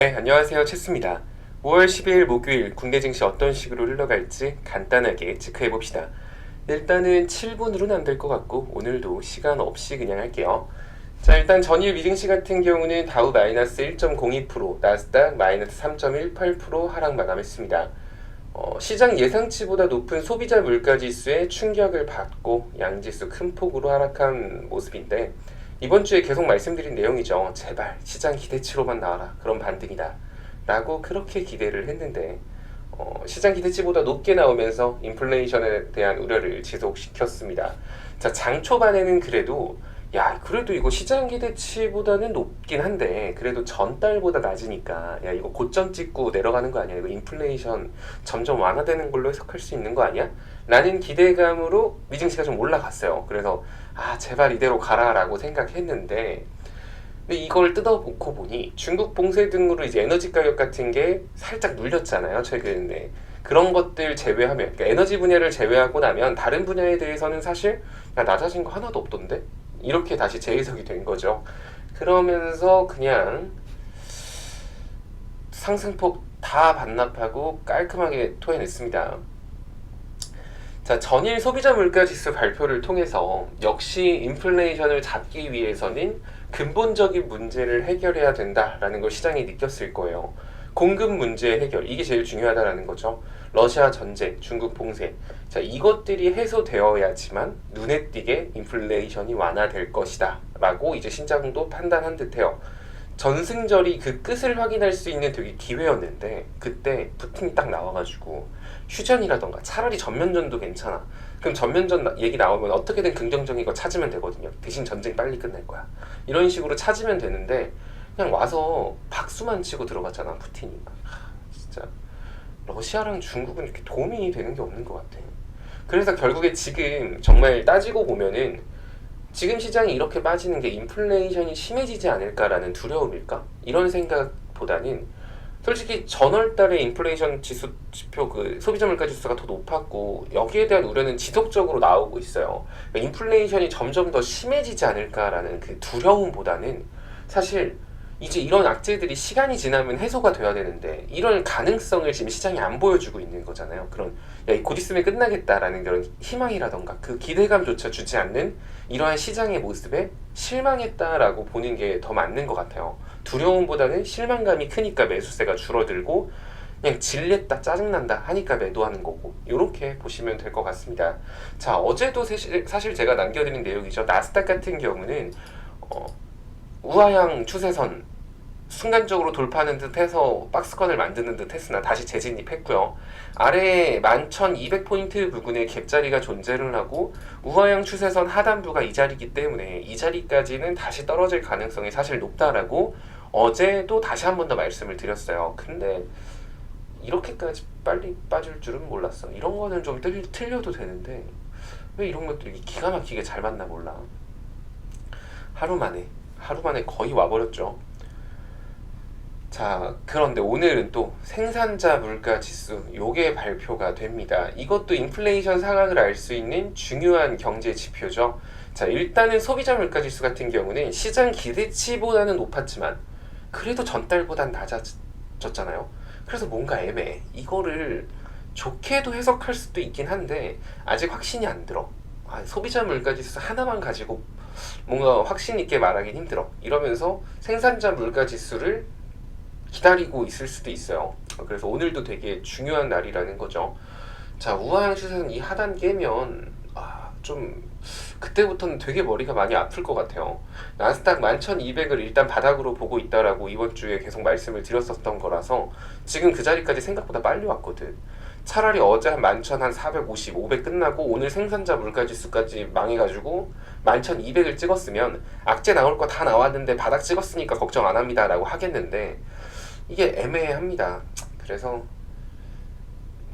네, 안녕하세요. 체스입니다. 5월 12일 목요일 국내 증시 어떤 식으로 흘러갈지 간단하게 체크해봅시다. 일단은 7분으로는 안 될 것 같고 오늘도 시간 없이 그냥 할게요. 자, 일단 전일 미증시 같은 경우는 다우 마이너스 1.02%, 나스닥 마이너스 3.18% 하락 마감했습니다. 시장 예상치보다 높은 소비자 물가지수에 충격을 받고 양지수 큰 폭으로 하락한 모습인데 이번 주에 계속 말씀드린 내용이죠. 제발 시장 기대치로만 나와라. 그런 반등이다. 라고 그렇게 기대를 했는데 시장 기대치보다 높게 나오면서 인플레이션에 대한 우려를 지속시켰습니다. 자, 장 초반에는 그래도 이거 시장 기대치보다는 높긴 한데 그래도 전달보다 낮으니까 야 이거 고점 찍고 내려가는 거 아니야? 이거 인플레이션 점점 완화되는 걸로 해석할 수 있는 거 아니야? 라는 기대감으로 미증시가 좀 올라갔어요. 그래서 제발 이대로 가라라고 생각했는데 근데 이걸 뜯어보고 보니 중국 봉쇄 등으로 이제 에너지 가격 같은 게 살짝 눌렸잖아요, 최근에. 그런 것들 제외하면, 그러니까 에너지 분야를 제외하고 나면 다른 분야에 대해서는 사실 낮아진 거 하나도 없던데? 이렇게 다시 재해석이 된 거죠. 그러면서 그냥 상승폭 다 반납하고 깔끔하게 토해냈습니다. 자, 전일 소비자 물가 지수 발표를 통해서 역시 인플레이션을 잡기 위해서는 근본적인 문제를 해결해야 된다라는 걸 시장이 느꼈을 거예요. 공급 문제 해결, 이게 제일 중요하다라는 거죠. 러시아 전쟁, 중국 봉쇄. 자, 이것들이 해소되어야지만 눈에 띄게 인플레이션이 완화될 것이다. 라고 이제 신장도 판단한 듯해요. 전승절이 그 끝을 확인할 수 있는 되게 기회였는데 그때 푸틴이 딱 나와가지고 휴전이라던가 차라리 전면전도 괜찮아. 그럼 전면전 얘기 나오면 어떻게든 긍정적인 거 찾으면 되거든요. 대신 전쟁 빨리 끝날 거야. 이런 식으로 찾으면 되는데 그냥 와서 박수만 치고 들어갔잖아, 푸틴이. 진짜 러시아랑 중국은 이렇게 도움이 되는 게 없는 것 같아. 그래서 결국에 지금 정말 따지고 보면은 지금 시장이 이렇게 빠지는 게 인플레이션이 심해지지 않을까라는 두려움일까? 이런 생각보다는 솔직히 전월 달에 인플레이션 지표 그 소비자 물가 지수가 더 높았고 여기에 대한 우려는 지속적으로 나오고 있어요. 그러니까 인플레이션이 점점 더 심해지지 않을까라는 그 두려움보다는 사실 이제 이런 악재들이 시간이 지나면 해소가 돼야 되는데 이런 가능성을 지금 시장이 안 보여주고 있는 거잖아요. 그런 곧 있으면 끝나겠다라는 그런 희망이라던가 그 기대감조차 주지 않는 이러한 시장의 모습에 실망했다라고 보는 게 더 맞는 것 같아요. 두려움보다는 실망감이 크니까 매수세가 줄어들고 그냥 질렸다 짜증난다 하니까 매도하는 거고 이렇게 보시면 될 것 같습니다. 자, 어제도 사실 제가 남겨드린 내용이죠. 나스닥 같은 경우는 우하향 추세선 순간적으로 돌파하는 듯 해서 박스권을 만드는 듯 했으나 다시 재진입했고요. 아래 11,200포인트 부근에 갭자리가 존재를 하고 우하향 추세선 하단부가 이 자리이기 때문에 이 자리까지는 다시 떨어질 가능성이 사실 높다라고 어제도 다시 한 번 더 말씀을 드렸어요. 근데 이렇게까지 빨리 빠질 줄은 몰랐어. 이런 거는 좀 틀려도 되는데 왜 이런 것들이 기가 막히게 잘 맞나 몰라. 하루 만에 거의 와버렸죠. 자, 그런데 오늘은 또 생산자 물가 지수 요게 발표가 됩니다. 이것도 인플레이션 상황을 알 수 있는 중요한 경제 지표죠. 자, 일단은 소비자 물가 지수 같은 경우는 시장 기대치보다는 높았지만 그래도 전달보단 낮아졌잖아요. 그래서 뭔가 애매해. 이거를 좋게도 해석할 수도 있긴 한데 아직 확신이 안 들어. 소비자 물가 지수 하나만 가지고 뭔가 확신 있게 말하긴 힘들어. 이러면서 생산자 물가 지수를 기다리고 있을 수도 있어요. 그래서 오늘도 되게 중요한 날이라는 거죠. 자, 우하향 추세선 이 하단 깨면 좀 그때부터는 되게 머리가 많이 아플 것 같아요. 나스닥 11,200을 일단 바닥으로 보고 있다라고 이번 주에 계속 말씀을 드렸었던 거라서 지금 그 자리까지 생각보다 빨리 왔거든. 차라리 어제 한 11,450, 500 끝나고 오늘 생산자 물가지수까지 망해가지고 11,200을 찍었으면 악재 나올 거 다 나왔는데 바닥 찍었으니까 걱정 안 합니다 라고 하겠는데 이게 애매합니다. 그래서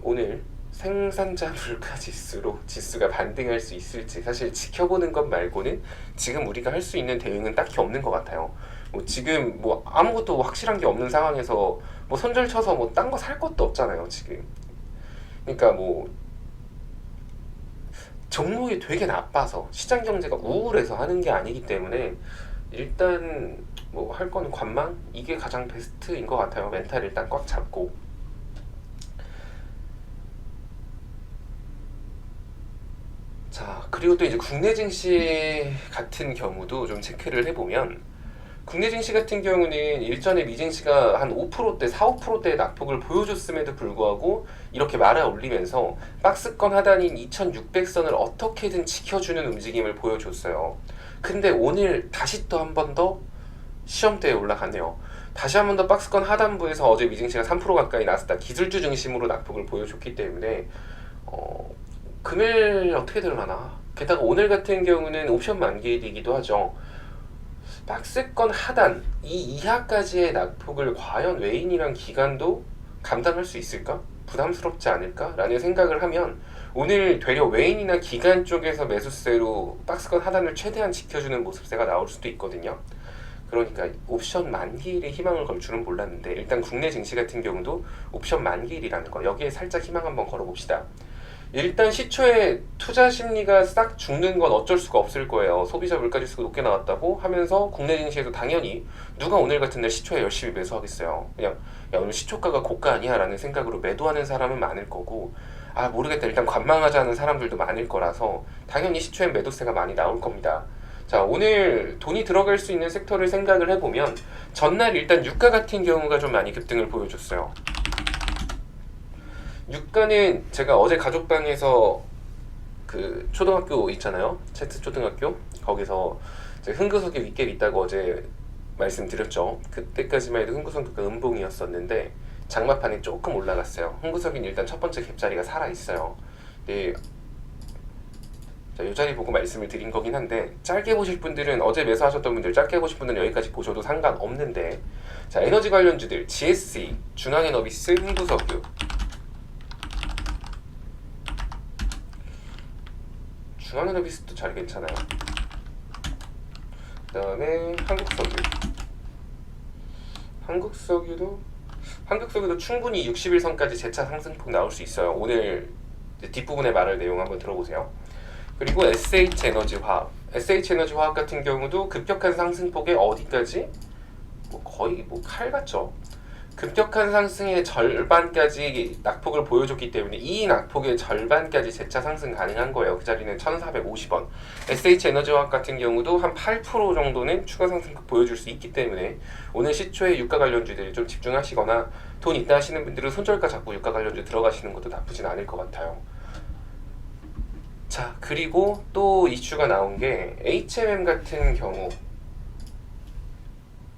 오늘 생산자 물가 지수로 지수가 반등할 수 있을지 사실 지켜보는 것 말고는 지금 우리가 할 수 있는 대응은 딱히 없는 것 같아요. 지금 아무것도 확실한 게 없는 상황에서 손절 쳐서 딴 거 살 것도 없잖아요, 지금. 그러니까 종목이 되게 나빠서 시장 경제가 우울해서 하는 게 아니기 때문에 일단 뭐 할 거는 관망? 이게 가장 베스트인 것 같아요. 멘탈 일단 꽉 잡고. 자, 그리고 또 이제 국내 증시 같은 경우도 좀 체크를 해보면, 국내 증시 같은 경우는 일전에 미증시가 한 5%대, 4, 5%대의 낙폭을 보여줬음에도 불구하고 이렇게 말아 올리면서 박스권 하단인 2600선을 어떻게든 지켜주는 움직임을 보여줬어요. 근데 오늘 다시 또 한 번 더 시험대에 올라가네요. 다시 한 번 더 박스권 하단부에서 어제 미증시가 3% 가까이 나스닥 기술주 중심으로 낙폭을 보여줬기 때문에 금일 어떻게 되려나. 게다가 오늘 같은 경우는 옵션 만기일이기도 하죠. 박스권 하단 이 이하까지의 낙폭을 과연 외인이랑 기관도 감당할 수 있을까? 부담스럽지 않을까? 라는 생각을 하면 오늘 되려 외인이나 기관 쪽에서 매수세로 박스권 하단을 최대한 지켜주는 모습세가 나올 수도 있거든요. 그러니까 옵션 만기일에 희망을 걸 줄은 몰랐는데, 일단 국내 증시 같은 경우도 옵션 만기일이라는 거, 여기에 살짝 희망 한번 걸어봅시다. 일단 시초에 투자 심리가 싹 죽는 건 어쩔 수가 없을 거예요. 소비자 물가지수가 높게 나왔다고 하면서 국내 증시에서 당연히 누가 오늘 같은 날 시초에 열심히 매수하겠어요. 그냥 야 오늘 시초가가 고가 아니야 라는 생각으로 매도하는 사람은 많을 거고, 아 모르겠다 일단 관망하자는 사람들도 많을 거라서 당연히 시초에 매도세가 많이 나올 겁니다. 자, 오늘 돈이 들어갈 수 있는 섹터를 생각을 해보면 전날 일단 유가 같은 경우가 좀 많이 급등을 보여줬어요. 유가는 제가 어제 가족방에서 그 초등학교 있잖아요, 채트 초등학교, 거기서 흥구석이 윗갭 있다고 어제 말씀드렸죠. 그때까지만 해도 흥구석이 음봉이었었는데 장마판이 조금 올라갔어요. 흥구석은 일단 첫 번째 갭자리가 살아있어요. 네, 자, 이 자리 보고 말씀을 드린 거긴 한데, 짧게 보실 분들은, 어제 매수하셨던 분들 짧게 보실 분들은 여기까지 보셔도 상관없는데, 자, 에너지 관련주들 GSE, 중앙에너비스, 흥구석유, 중앙에너비스도 잘 괜찮아요. 그 다음에 한국석유도 충분히 61선까지 재차 상승폭 나올 수 있어요. 오늘 뒷부분에 말할 내용 한번 들어보세요. 그리고 SH에너지화학, SH에너지화학 같은 경우도 급격한 상승폭에 어디까지? 뭐 거의 뭐 칼 같죠. 급격한 상승의 절반까지 낙폭을 보여줬기 때문에 이 낙폭의 절반까지 재차 상승 가능한 거예요. 그 자리는 1450원. SH에너지화학 같은 경우도 한 8% 정도는 추가 상승폭 보여줄 수 있기 때문에 오늘 시초에 유가 관련주들이 좀 집중하시거나 돈 있다 하시는 분들은 손절가 잡고 유가 관련주 들어가시는 것도 나쁘진 않을 것 같아요. 자, 그리고 또 이슈가 나온 게 HMM 같은 경우.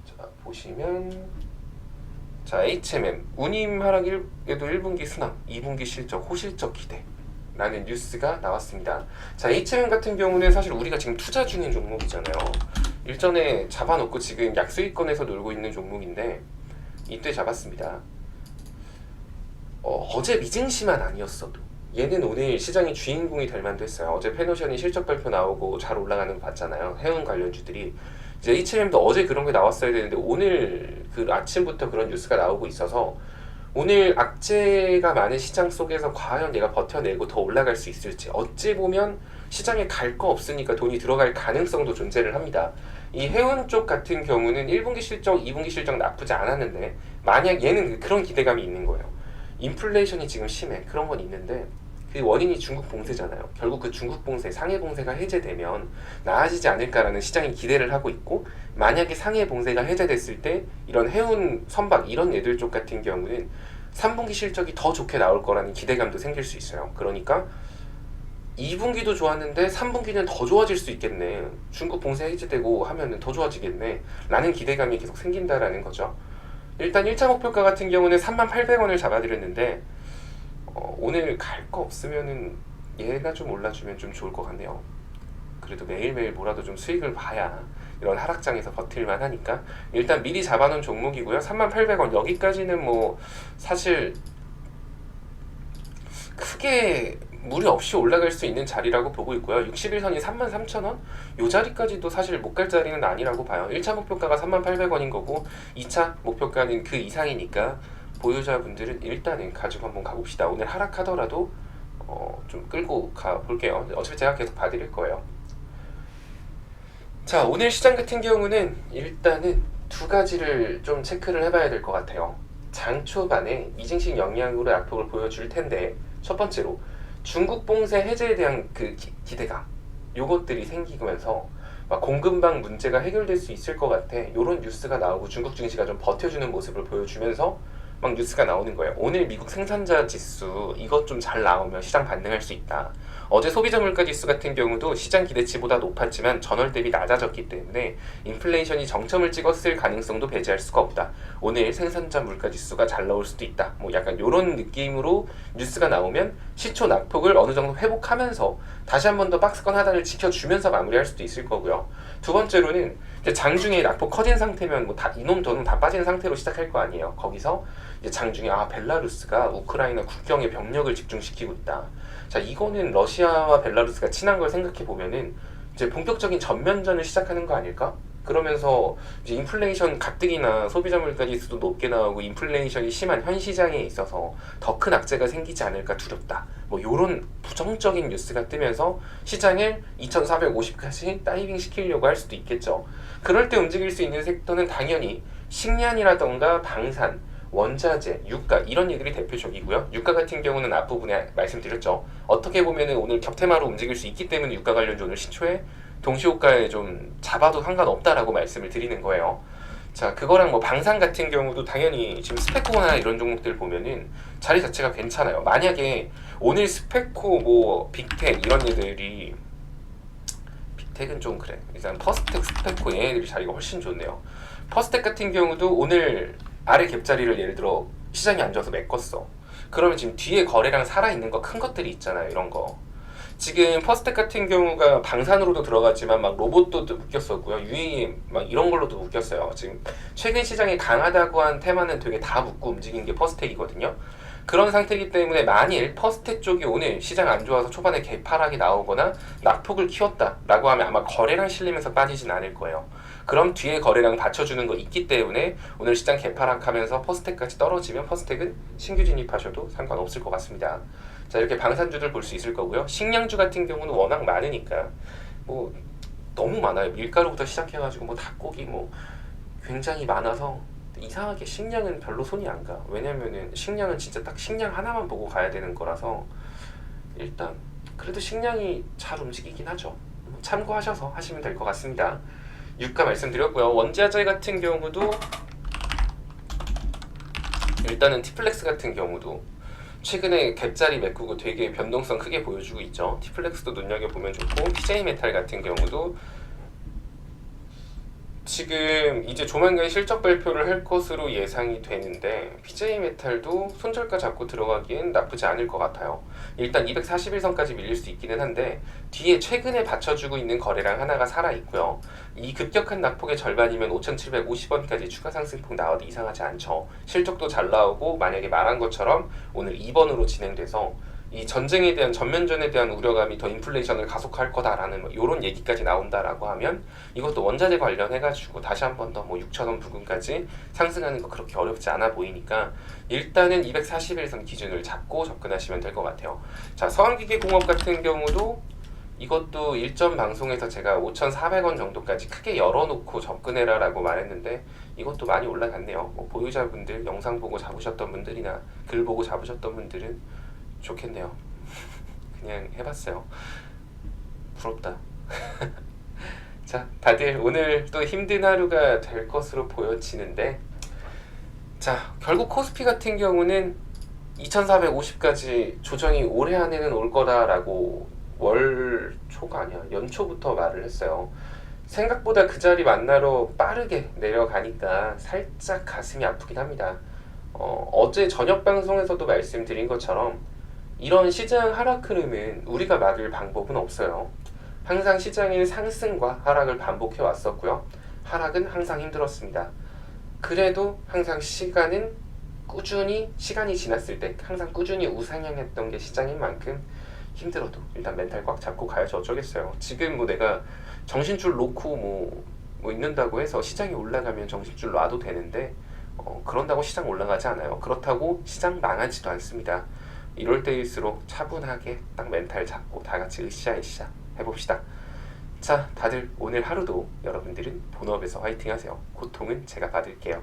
자, 보시면, 자, HMM 운임 하락에도 1분기 순항, 2분기 실적, 호실적 기대라는 뉴스가 나왔습니다. 자, HMM 같은 경우는 사실 우리가 지금 투자 중인 종목이잖아요. 일전에 잡아놓고 지금 약수익권에서 놀고 있는 종목인데 이때 잡았습니다. 어제 미증시만 아니었어도 얘는 오늘 시장의 주인공이 될 만도 했어요. 어제 페노션이 실적 발표 나오고 잘 올라가는 거 봤잖아요. 해운 관련주들이. 이제 HMM도 어제 그런 게 나왔어야 되는데 오늘 그 아침부터 그런 뉴스가 나오고 있어서 오늘 악재가 많은 시장 속에서 과연 얘가 버텨내고 더 올라갈 수 있을지, 어찌 보면 시장에 갈 거 없으니까 돈이 들어갈 가능성도 존재를 합니다. 이 해운 쪽 같은 경우는 1분기 실적, 2분기 실적 나쁘지 않았는데 만약 얘는 그런 기대감이 있는 거예요. 인플레이션이 지금 심해. 그런 건 있는데 그 원인이 중국 봉쇄잖아요. 결국 그 중국 봉쇄, 상해 봉쇄가 해제되면 나아지지 않을까라는 시장이 기대를 하고 있고, 만약에 상해 봉쇄가 해제됐을 때 이런 해운, 선박 이런 애들 쪽 같은 경우는 3분기 실적이 더 좋게 나올 거라는 기대감도 생길 수 있어요. 그러니까 2분기도 좋았는데 3분기는 더 좋아질 수 있겠네. 중국 봉쇄 해제되고 하면은 더 좋아지겠네. 라는 기대감이 계속 생긴다라는 거죠. 일단 1차 목표가 같은 경우는 38,000원을 잡아드렸는데 오늘 갈 거 없으면은 얘가 좀 올라주면 좀 좋을 것 같네요. 그래도 매일매일 뭐라도 좀 수익을 봐야 이런 하락장에서 버틸만 하니까 일단 미리 잡아놓은 종목이고요. 38,000원 여기까지는 뭐 사실 크게 무리 없이 올라갈 수 있는 자리라고 보고 있고요. 61선이 33,000원? 요 자리까지도 사실 못 갈 자리는 아니라고 봐요. 1차 목표가가 38,000원인 거고 2차 목표가는 그 이상이니까 보유자분들은 일단은 가지고 한번 가봅시다. 오늘 하락하더라도 좀 끌고 가볼게요. 어차피 제가 계속 봐드릴 거예요. 자, 오늘 시장 같은 경우는 일단은 두 가지를 좀 체크를 해봐야 될 것 같아요. 장 초반에 이징식 영향으로 약폭을 보여줄 텐데, 첫 번째로 중국 봉쇄 해제에 대한 그 기대감, 요것들이 생기면서 막 공급망 문제가 해결될 수 있을 것 같아, 요런 뉴스가 나오고 중국 증시가 좀 버텨주는 모습을 보여주면서 막 뉴스가 나오는 거예요. 오늘 미국 생산자 지수 이것 좀 잘 나오면 시장 반등할 수 있다. 어제 소비자 물가 지수 같은 경우도 시장 기대치보다 높았지만 전월 대비 낮아졌기 때문에 인플레이션이 정점을 찍었을 가능성도 배제할 수가 없다. 오늘 생산자 물가 지수가 잘 나올 수도 있다. 뭐 약간 이런 느낌으로 뉴스가 나오면 시초 낙폭을 어느 정도 회복하면서 다시 한 번 더 박스권 하단을 지켜주면서 마무리할 수도 있을 거고요. 두 번째로는 장중에 낙폭 커진 상태면 뭐 다 이놈 저놈 다 빠진 상태로 시작할 거 아니에요. 거기서 이제 장중에 벨라루스가 우크라이나 국경에 병력을 집중시키고 있다. 자, 이거는 러시아와 벨라루스가 친한 걸 생각해 보면은 이제 본격적인 전면전을 시작하는 거 아닐까? 그러면서 이제 인플레이션 가뜩이나 소비자 물가 지수도 높게 나오고 인플레이션이 심한 현 시장에 있어서 더 큰 악재가 생기지 않을까 두렵다. 뭐 요런 부정적인 뉴스가 뜨면서 시장을 2450까지 다이빙 시키려고 할 수도 있겠죠. 그럴 때 움직일 수 있는 섹터는 당연히 식량이라던가 방산, 원자재, 유가 이런 얘들이 대표적이고요. 유가 같은 경우는 앞부분에 말씀드렸죠. 어떻게 보면은 오늘 격테마로 움직일 수 있기 때문에 유가 관련주 오늘 신초에 동시호가에 좀 잡아도 상관없다라고 말씀을 드리는 거예요. 자, 그거랑 뭐 방산 같은 경우도 당연히 지금 스페코나 이런 종목들 보면은 자리 자체가 괜찮아요. 만약에 오늘 스페코 뭐 빅텍 이런 애들이, 빅텍은 좀 그래. 일단 퍼스텍, 스페코 얘네들이 자리가 훨씬 좋네요. 퍼스텍 같은 경우도 오늘 아래 갭자리를 예를 들어 시장이 안 좋아서 메꿨어. 그러면 지금 뒤에 거래량 살아있는 거 큰 것들이 있잖아요. 이런 거. 지금 퍼스텍 같은 경우가 방산으로도 들어갔지만 막 로봇도 묶였었고요. UAE 막 이런 걸로도 묶였어요. 지금 최근 시장에 강하다고 한 테마는 되게 다 묶고 움직인 게 퍼스텍이거든요. 그런 상태이기 때문에 만일 퍼스텍 쪽이 오늘 시장 안 좋아서 초반에 개파락이 나오거나 낙폭을 키웠다라고 하면 아마 거래량 실리면서 빠지진 않을 거예요. 그럼 뒤에 거래량 받쳐주는 거 있기 때문에 오늘 시장 개파락하면서 퍼스텍까지 떨어지면 퍼스텍은 신규 진입하셔도 상관없을 것 같습니다. 자, 이렇게 방산주들 볼 수 있을 거고요. 식량주 같은 경우는 워낙 많으니까 뭐 너무 많아요. 밀가루부터 시작해가지고 뭐 닭고기 뭐 굉장히 많아서 이상하게 식량은 별로 손이 안 가. 왜냐면은 식량은 진짜 딱 식량 하나만 보고 가야 되는 거라서 일단 그래도 식량이 잘 움직이긴 하죠. 참고하셔서 하시면 될 것 같습니다. 유가 말씀드렸고요. 원자재 같은 경우도 일단은 티플렉스 같은 경우도 최근에 갭자리 메꾸고 되게 변동성 크게 보여주고 있죠. 티플렉스도 눈여겨보면 좋고, PJ메탈 같은 경우도 지금 이제 조만간 실적 발표를 할 것으로 예상이 되는데 PJ메탈도 손절가 잡고 들어가기엔 나쁘지 않을 것 같아요. 일단 241선까지 밀릴 수 있기는 한데 뒤에 최근에 받쳐주고 있는 거래량 하나가 살아있고요. 이 급격한 낙폭의 절반이면 5,750원까지 추가 상승폭 나와도 이상하지 않죠. 실적도 잘 나오고 만약에 말한 것처럼 오늘 2번으로 진행돼서 이 전쟁에 대한 전면전에 대한 우려감이 더 인플레이션을 가속할 거다라는 이런 얘기까지 나온다라고 하면 이것도 원자재 관련해가지고 다시 한 번 더 뭐 6,000원 부근까지 상승하는 거 그렇게 어렵지 않아 보이니까 일단은 241선 기준을 잡고 접근하시면 될 것 같아요. 자, 서한기계공업 같은 경우도 이것도 일전 방송에서 제가 5,400원 정도까지 크게 열어놓고 접근해라 라고 말했는데 이것도 많이 올라갔네요. 뭐 보유자분들, 영상 보고 잡으셨던 분들이나 글 보고 잡으셨던 분들은 좋겠네요. 그냥 해봤어요. 부럽다. 자, 다들 오늘 또 힘든 하루가 될 것으로 보여지는데, 자, 결국 코스피 같은 경우는 2450까지 조정이 올해 안에는 올 거다라고 월 초가 아니야 연초부터 말을 했어요. 생각보다 그 자리 만나러 빠르게 내려가니까 살짝 가슴이 아프긴 합니다. 어제 저녁 방송에서도 말씀드린 것처럼 이런 시장 하락 흐름은 우리가 막을 방법은 없어요. 항상 시장은 상승과 하락을 반복해 왔었고요. 하락은 항상 힘들었습니다. 그래도 항상 시간이 지났을 때 항상 꾸준히 우상향했던 게 시장인 만큼 힘들어도 일단 멘탈 꽉 잡고 가야지 어쩌겠어요. 지금 뭐 내가 정신줄 놓고 뭐 있는다고 해서 시장이 올라가면 정신줄 놔도 되는데 그런다고 시장 올라가지 않아요. 그렇다고 시장 망하지도 않습니다. 이럴 때일수록 차분하게 딱 멘탈 잡고 다 같이 으쌰으쌰 해봅시다. 자, 다들 오늘 하루도 여러분들은 본업에서 화이팅 하세요. 고통은 제가 받을게요.